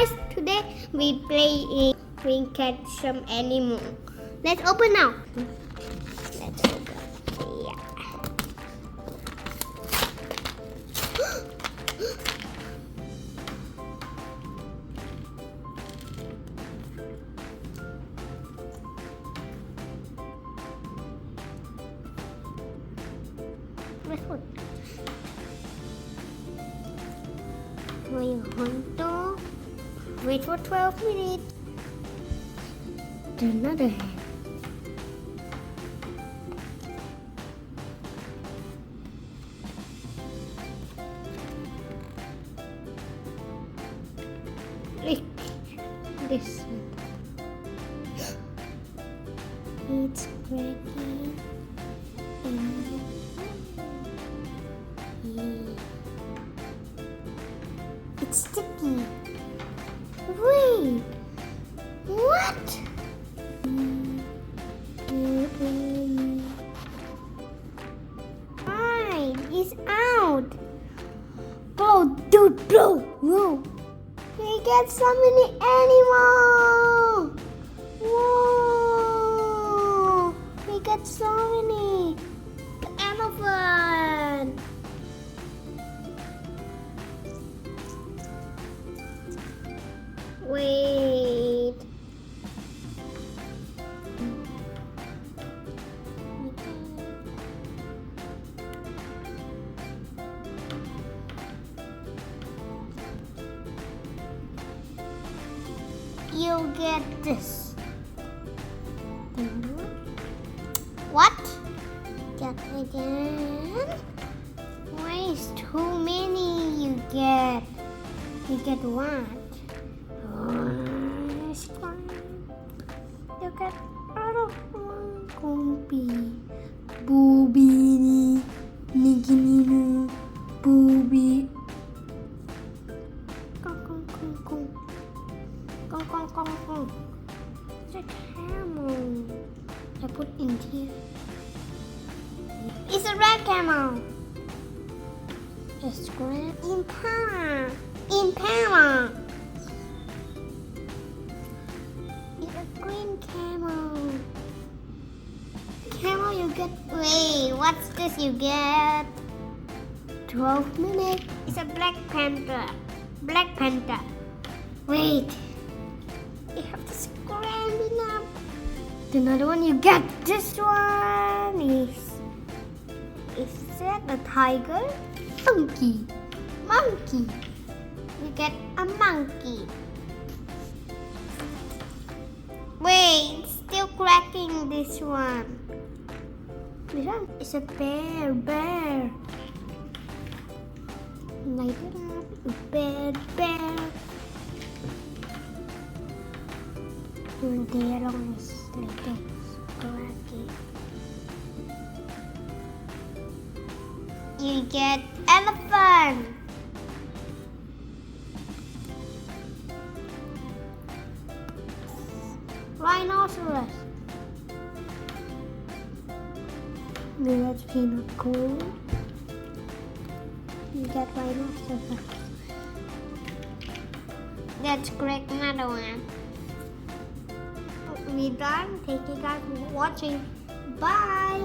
guys, today we play we catch some animal. Let's open now. Let's open. Yeah. Let's put. We want to wait for 12 minutes. To another hand. Click this one. It's cracking. It's sticky. Wait. What? Right, it's out. Blow, dude, blow. Whoa. We get so many animals. Whoa. We get so many. Elephant. Wait. You get this. What? Get again? Why is too many you get? You get what? You get booby ni booby. It's a camel. I put in here. It's a red camel. It's green impala. Impala. It's a green camel. Camel, you get. Wait, what's this? You get 12 minutes. It's a black panther. Black panther. Wait. You have to scramble it up. Another one, you get this one. Is that a tiger? Monkey. Monkey. You get a monkey. Wait, it's still cracking this one. This one is a bear. Bear. Light it up. Bear. There on this little cracky. You get elephant. Rhinoceros. That's peanut cool. You get rhinoceros. Let's crack another one. We're done. Thank you guys for watching. Bye.